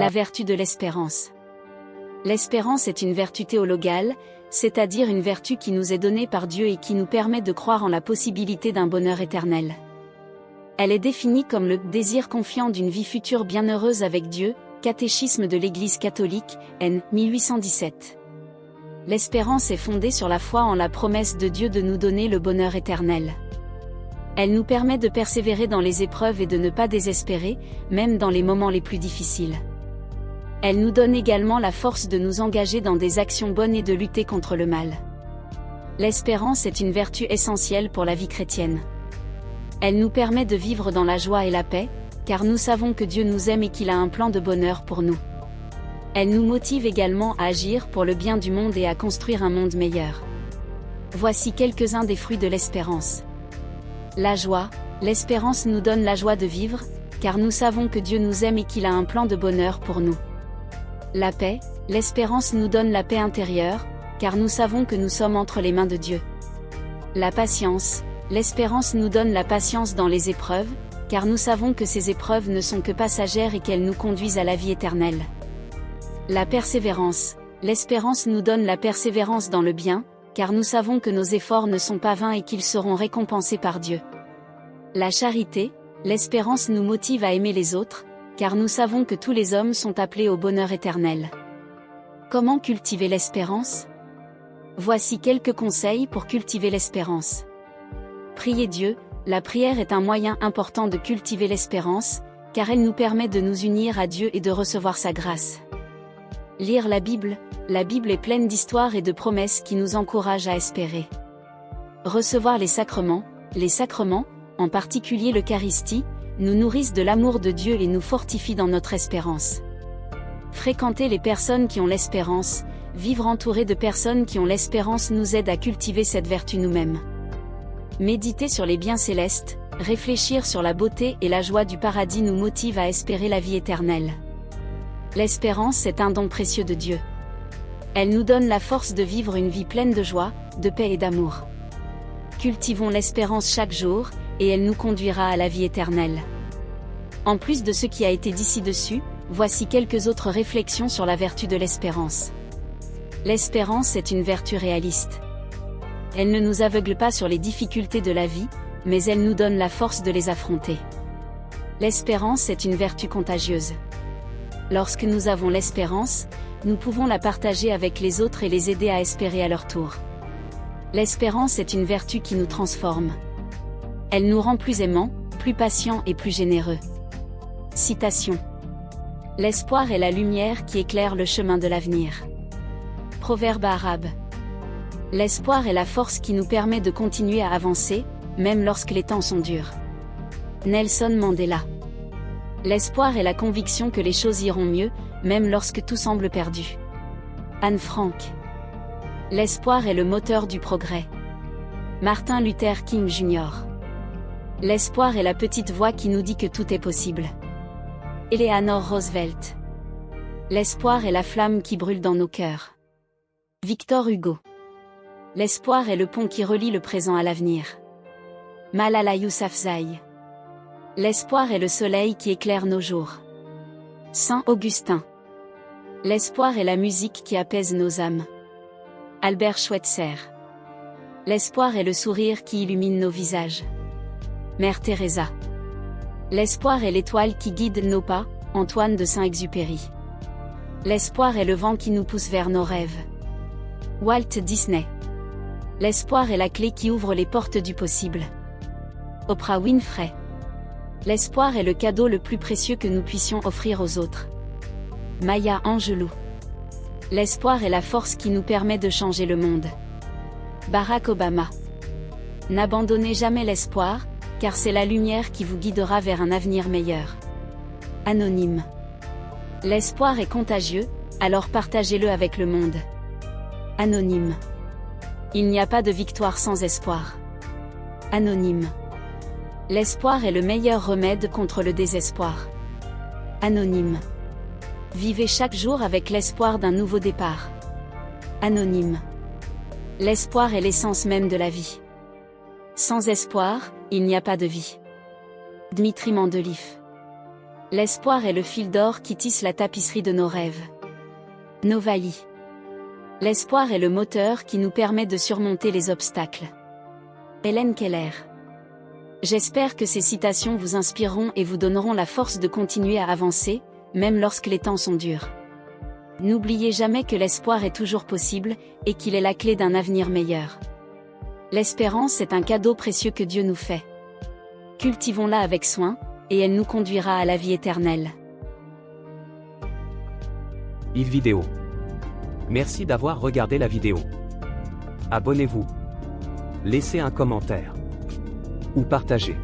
La vertu de l'espérance. L'espérance est une vertu théologale, c'est-à-dire une vertu qui nous est donnée par Dieu et qui nous permet de croire en la possibilité d'un bonheur éternel. Elle est définie comme le désir confiant d'une vie future bienheureuse avec Dieu, Catéchisme de l'Église catholique, N. 1817. L'espérance est fondée sur la foi en la promesse de Dieu de nous donner le bonheur éternel. Elle nous permet de persévérer dans les épreuves et de ne pas désespérer, même dans les moments les plus difficiles. Elle nous donne également la force de nous engager dans des actions bonnes et de lutter contre le mal. L'espérance est une vertu essentielle pour la vie chrétienne. Elle nous permet de vivre dans la joie et la paix, car nous savons que Dieu nous aime et qu'il a un plan de bonheur pour nous. Elle nous motive également à agir pour le bien du monde et à construire un monde meilleur. Voici quelques-uns des fruits de l'espérance. La joie. L'espérance nous donne la joie de vivre, car nous savons que Dieu nous aime et qu'il a un plan de bonheur pour nous. La paix. L'espérance nous donne la paix intérieure, car nous savons que nous sommes entre les mains de Dieu. La patience. L'espérance nous donne la patience dans les épreuves, car nous savons que ces épreuves ne sont que passagères et qu'elles nous conduisent à la vie éternelle. La persévérance. L'espérance nous donne la persévérance dans le bien, car nous savons que nos efforts ne sont pas vains et qu'ils seront récompensés par Dieu. La charité. L'espérance nous motive à aimer les autres, car nous savons que tous les hommes sont appelés au bonheur éternel. Comment cultiver l'espérance? Voici quelques conseils pour cultiver l'espérance. Prier Dieu. La prière est un moyen important de cultiver l'espérance, car elle nous permet de nous unir à Dieu et de recevoir sa grâce. Lire la Bible. La Bible est pleine d'histoires et de promesses qui nous encouragent à espérer. Recevoir les sacrements. Les sacrements, en particulier l'Eucharistie, nous nourrissent de l'amour de Dieu et nous fortifient dans notre espérance. Fréquenter les personnes qui ont l'espérance. Vivre entouré de personnes qui ont l'espérance nous aide à cultiver cette vertu nous-mêmes. Méditer sur les biens célestes. Réfléchir sur la beauté et la joie du paradis nous motive à espérer la vie éternelle. L'espérance est un don précieux de Dieu. Elle nous donne la force de vivre une vie pleine de joie, de paix et d'amour. Cultivons l'espérance chaque jour, et elle nous conduira à la vie éternelle. En plus de ce qui a été dit ci-dessus, voici quelques autres réflexions sur la vertu de l'espérance. L'espérance est une vertu réaliste. Elle ne nous aveugle pas sur les difficultés de la vie, mais elle nous donne la force de les affronter. L'espérance est une vertu contagieuse. Lorsque nous avons l'espérance, nous pouvons la partager avec les autres et les aider à espérer à leur tour. L'espérance est une vertu qui nous transforme. Elle nous rend plus aimants, plus patients et plus généreux. Citation. L'espoir est la lumière qui éclaire le chemin de l'avenir. Proverbe arabe. L'espoir est la force qui nous permet de continuer à avancer, même lorsque les temps sont durs. Nelson Mandela. L'espoir est la conviction que les choses iront mieux, même lorsque tout semble perdu. Anne Frank. L'espoir est le moteur du progrès. Martin Luther King Jr. L'espoir est la petite voix qui nous dit que tout est possible. Eleanor Roosevelt. L'espoir est la flamme qui brûle dans nos cœurs. Victor Hugo. L'espoir est le pont qui relie le présent à l'avenir. Malala Yousafzai. L'espoir est le soleil qui éclaire nos jours. Saint Augustin. L'espoir est la musique qui apaise nos âmes. Albert Schweitzer. L'espoir est le sourire qui illumine nos visages. Mère Teresa. L'espoir est l'étoile qui guide nos pas, Antoine de Saint-Exupéry. L'espoir est le vent qui nous pousse vers nos rêves. Walt Disney. L'espoir est la clé qui ouvre les portes du possible. Oprah Winfrey. L'espoir est le cadeau le plus précieux que nous puissions offrir aux autres. Maya Angelou. L'espoir est la force qui nous permet de changer le monde. Barack Obama. N'abandonnez jamais l'espoir, car c'est la lumière qui vous guidera vers un avenir meilleur. Anonyme. L'espoir est contagieux, alors partagez-le avec le monde. Anonyme. Il n'y a pas de victoire sans espoir. Anonyme. L'espoir est le meilleur remède contre le désespoir. Anonyme. Vivez chaque jour avec l'espoir d'un nouveau départ. Anonyme. L'espoir est l'essence même de la vie. Sans espoir, il n'y a pas de vie. Dmitri Mendeleïev. L'espoir est le fil d'or qui tisse la tapisserie de nos rêves. Novaï. L'espoir est le moteur qui nous permet de surmonter les obstacles. Hélène Keller. J'espère que ces citations vous inspireront et vous donneront la force de continuer à avancer, même lorsque les temps sont durs. N'oubliez jamais que l'espoir est toujours possible, et qu'il est la clé d'un avenir meilleur. L'espérance est un cadeau précieux que Dieu nous fait. Cultivons-la avec soin, et elle nous conduira à la vie éternelle. Yves Vidéo. Merci d'avoir regardé la vidéo. Abonnez-vous. Laissez un commentaire. Ou partagez.